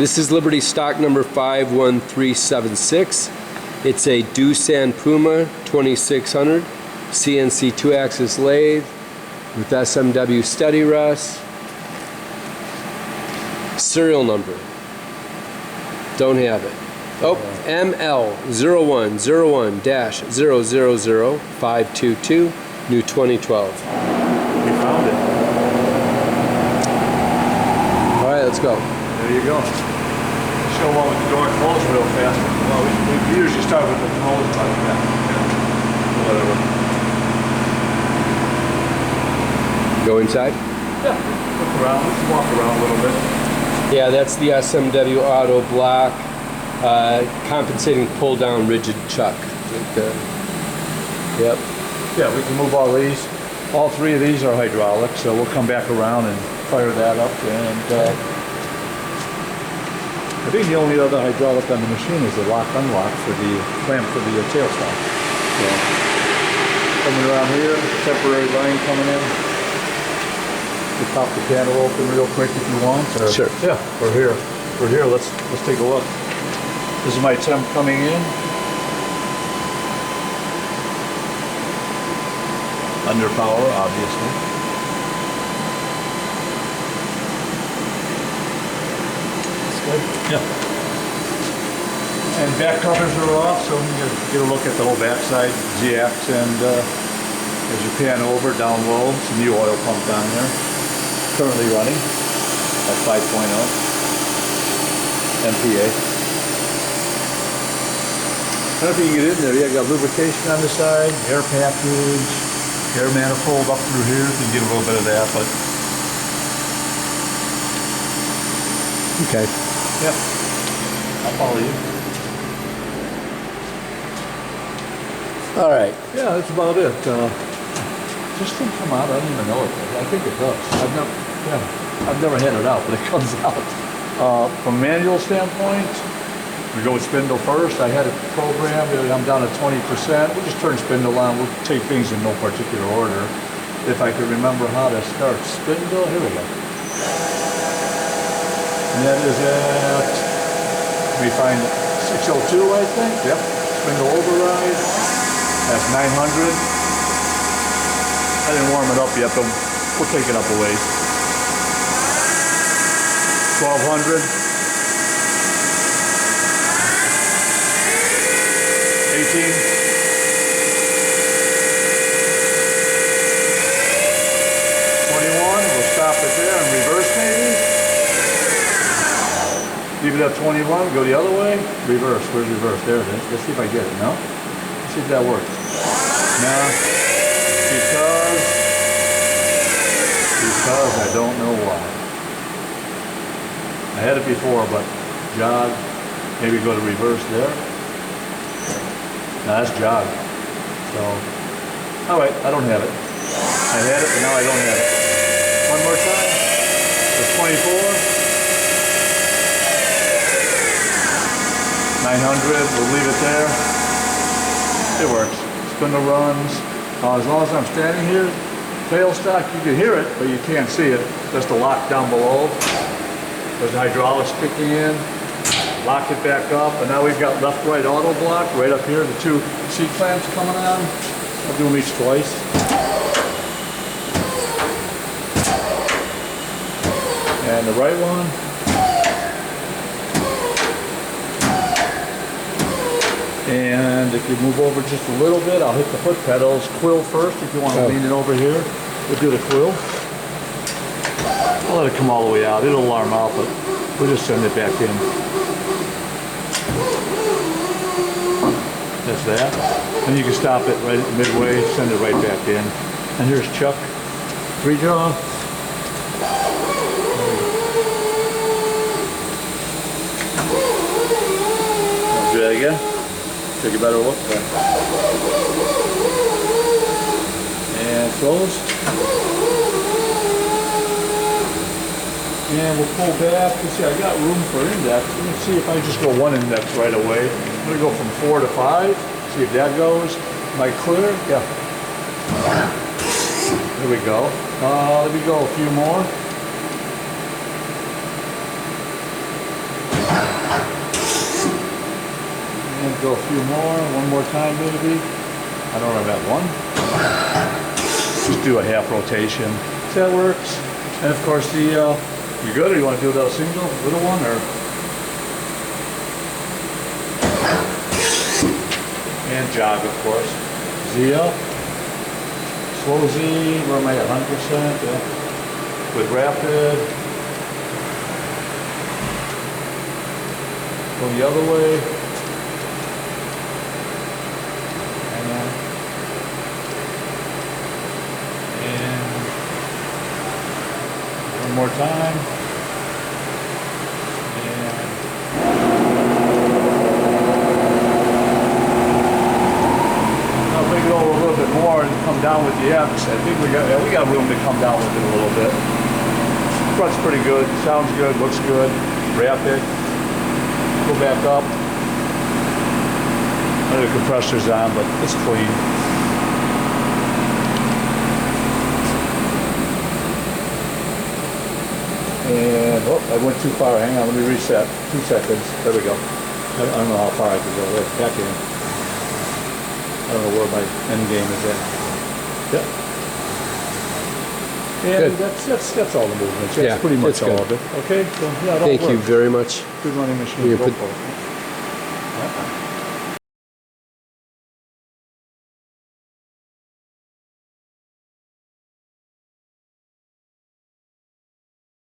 This is Liberty stock number 51376. It's a Doosan PUMA 2600 CNC 2-axis lathe with SMW steady rest. Serial number. Don't have it. Oh, ML0101-000522, new 2012. We found it. All right, let's go. There you go. Show one with the door closed real fast. Well, we usually start with the closed like that. Whatever. Go inside? Yeah. Look around. Let's walk around a little bit. Yeah, that's the SMW auto block. Compensating pull-down rigid chuck. Yep. Yeah, we can move all these. All three of these are hydraulic, so we'll come back around and fire that up. And I think the only other hydraulic on the machine is the lock-unlock for the clamp for the tailstock. So, coming around here, temporary line coming in. You pop the panel open real quick if you want. Or, sure. Yeah, we're here. We're here. Let's take a look. This is my temp coming in. Under power, obviously. That's good. Yeah. And back covers are off, so we can get a look at the whole backside, Z-ax, and as you pan over, down low, some new oil pump down there. Currently running at 5.0 MPA. I don't know if you can get in there. You got lubrication on the side, air package, air manifold up through here. You can get a little bit of that, but Okay. yeah, I'll follow you. All right. Yeah, that's about it. Just didn't come out. I don't even know it. I think it does. I've never had it out, but it comes out. From a manual standpoint, we go with spindle first. I had it programmed. I'm down to 20%. We'll just turn spindle on. We'll take things in no particular order. If I could remember how to start spindle, here we go. And that is at, let me find 602, I think. Yep. Spindle override. That's 900. I didn't warm it up yet, but we'll take it up a ways. 1200. 18. 21. We'll stop it there and reverse maybe. Leave it at 21. Go the other way. Reverse. Where's reverse? There it is. Let's see if I get it. No? Let's see if that works. No. Because I don't know why. I had it before, but jog, maybe go to reverse there. No, that's jog. So, all right, I don't have it. I had it, but now I don't have it. One more time. It's 24. 900, we'll leave it there. It works. Spindle runs. As long as I'm standing here, tailstock, you can hear it, but you can't see it. Just a lock down below. There's the hydraulics kicking in. Lock it back up, and now we've got left-right auto block right up here. The two seat clamps coming on. I'll do them each twice. And the right one. And if you move over just a little bit, I'll hit the foot pedals. Quill first if you want to lean it over here. We'll do the quill. I'll let it come all the way out. It'll alarm out, but we'll just send it back in. That's that. And you can stop it right at midway, send it right back in. And here's Chuck. Redraw. Do that again. Take a better look. And close. And we'll pull back. You see, I got room for index. Let me see if I just go one index right away. I'm going to go from 4 to 5. See if that goes. Am I clear? Yeah. There we go. Let me go a few more. Go a few more, one more time maybe. I don't know that one. Just do a half rotation. So that works. And of course the, you good, or you want to do the single, little one, or? And jog, of course. Z up. Slow Z, where am I at, 100%? Yeah. With rapid. Go the other way. And one more time. And I'll bring it over a little bit more and come down with the X. I think we got room to come down with it a little bit. Front's pretty good, sounds good, looks good. Rapid. Go back up. I know the compressor's on, but it's clean. And, oh, I went too far. Hang on, let me reset. 2 seconds. There we go. I don't know how far I can go. There, back in. I don't know where my end game is at. Yep. And that's all the movements. That's Yeah, pretty much that's good. all of it. Okay, so yeah, it all Thank you works. very much. Good running machine. We Go put- for it.